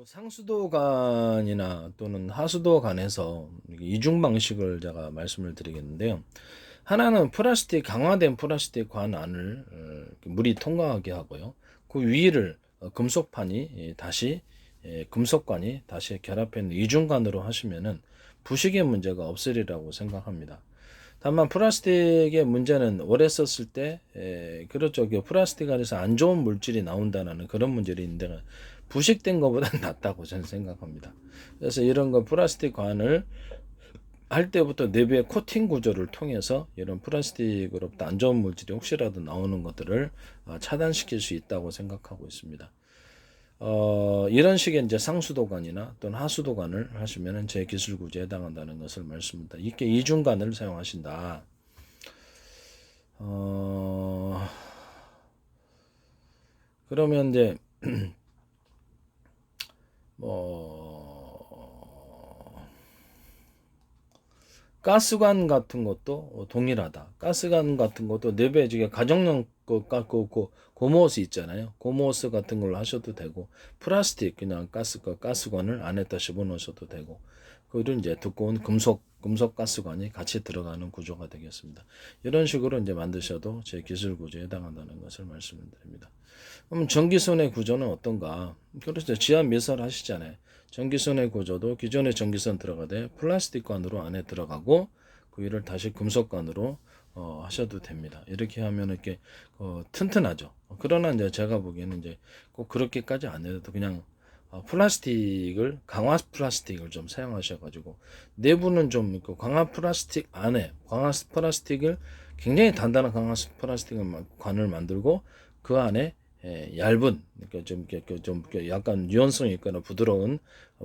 상수도관이나 또는 하수도관에서 이중 방식을 제가 말씀을 드리겠는데요. 하나는 강화된 플라스틱 관 안을 물이 통과하게 하고요. 그 위를 금속판이 다시 금속관이 다시 결합해 있는 이중관으로 하시면은 부식의 문제가 없으리라고 생각합니다. 다만 플라스틱의 문제는 오래 썼을 때 그렇죠. 플라스틱 안에서 안 좋은 물질이 나온다는 그런 문제를 있는데 부식된 것보다는 낫다고 저는 생각합니다. 그래서 이런 거 플라스틱 관을 할 때부터 내부의 코팅 구조를 통해서 이런 플라스틱으로부터 안 좋은 물질이 혹시라도 나오는 것들을 차단시킬 수 있다고 생각하고 있습니다. 이런 식의 이제 상수도관이나 또는 하수도관을 하시면은 제 기술 구조에 해당한다는 것을 말씀드립니다. 이렇게 이중관을 사용하신다. 그러면 이제 가스관 같은 것도 동일하다. 가스관 같은 것도 내부에 지금 가정용 고모스 있잖아요. 고모스 같은 걸로 하셔도 되고, 플라스틱 그냥 가스관을 안에다 집어넣으셔도 되고, 그리고 이제 두꺼운 금속 가스관이 같이 들어가는 구조가 되겠습니다. 이런 식으로 이제 만드셔도 제 기술 구조에 해당한다는 것을 말씀을 드립니다. 그럼 전기선의 구조는 어떤가? 그렇죠. 지하 미설 하시잖아요. 전기선의 구조도 기존의 전기선 들어가되 플라스틱관으로 안에 들어가고 그 위를 다시 금속관으로 하셔도 됩니다. 이렇게 하면 이렇게 튼튼하죠. 그러나 이제 제가 보기에는 이제 꼭 그렇게까지 안 해도 그냥 강화 플라스틱을 좀 사용하셔가지고 내부는 좀 강화 플라스틱 안에 강화 플라스틱을 굉장히 단단한 강화 플라스틱 관을 만들고 그 안에 얇은 그러니까 좀 약간 유연성이 있거나 부드러운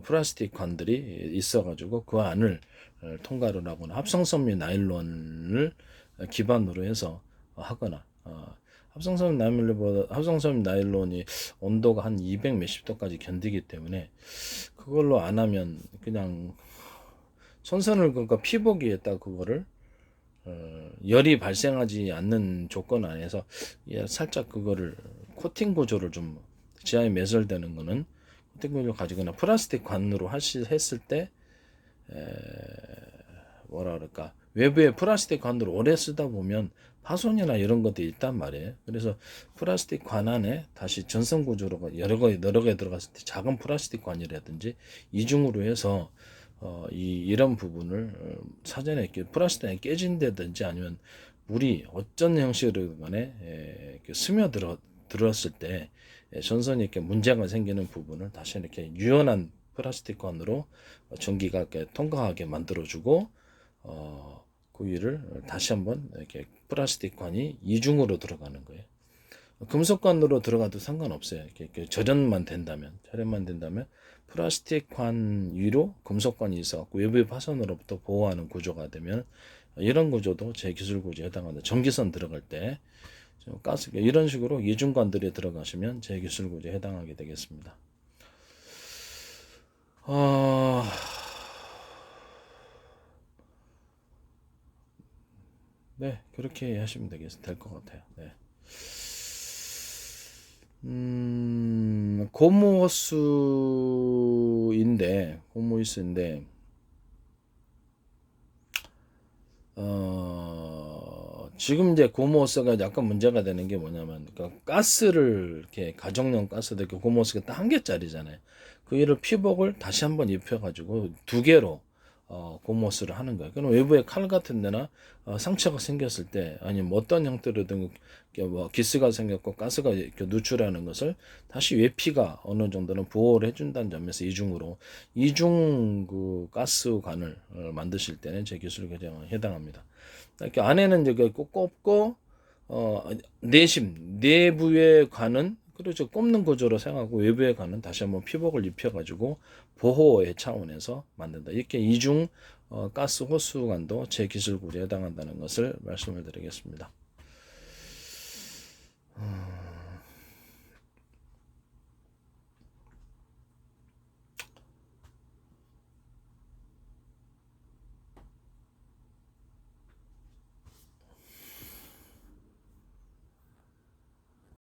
플라스틱 관들이 있어가지고 그 안을 통과를 하거나 합성섬 및 나일론을 기반으로 해서 하거나 합성섬 나일론이 온도가 한 200 몇십 도까지 견디기 때문에 그걸로 안 하면 그냥 선선을 그러니까 피복위에다 그거를 열이 발생하지 않는 조건 안에서 살짝 그거를 코팅 구조를 좀 지하에 매설되는 거는 코팅 구조를 가지거나 플라스틱 관으로 했을 때 뭐라 그럴까 외부에 플라스틱 관으로 오래 쓰다 보면 파손이나 이런 것도 있단 말이에요. 그래서 플라스틱 관 안에 다시 전선 구조로 여러 개 들어갔을 때 작은 플라스틱 관이라든지 이중으로 해서 이런 부분을 사전에 이렇게 플라스틱이 깨진다든지 아니면 물이 어쩐 형식으로 간에 들었을 때 전선이 이렇게 문제가 생기는 부분을 다시 이렇게 유연한 플라스틱 관으로 전기가 이렇게 통과하게 만들어주고 그 위를 다시 한번 이렇게 플라스틱 관이 이중으로 들어가는 거예요. 금속관으로 들어가도 상관없어요. 이렇게 절연만 된다면 플라스틱 관 위로 금속관이 있어갖고 외부의 파손으로부터 보호하는 구조가 되면 이런 구조도 제 기술 구조에 해당한다. 전기선 들어갈 때 가스 이런 식으로 이중관들이 들어가시면 제 기술 구조에 해당하게 되겠습니다. 네, 그렇게 하시면 될 것 같아요. 네. 고모스인데, 지금 이제 고모스가 약간 문제가 되는 게 뭐냐면, 그러니까 가스를, 이렇게 가정용 가스도 이렇게 고모스가 딱 한 개짜리잖아요. 그 위를 피복을 다시 한번 입혀가지고 두 개로 고모스를 하는 거예요. 그럼 외부에 칼 같은 데나 상처가 생겼을 때 아니면 어떤 형태로든 뭐 기스가 생겼고 가스가 이렇게 누출하는 것을 다시 외피가 어느 정도는 보호를 해준다는 점에서 이중 그 가스관을 만드실 때는 제 기술 과정에 해당합니다. 이렇게 안에는 이제 꼽고 내부에 관은 그렇죠. 꼽는 구조로 사용하고 외부에 관은 다시 한번 피복을 입혀가지고 보호의 차원에서 만든다. 이렇게 이중 가스 호수관도 제 기술 구조에 해당한다는 것을 말씀을 드리겠습니다.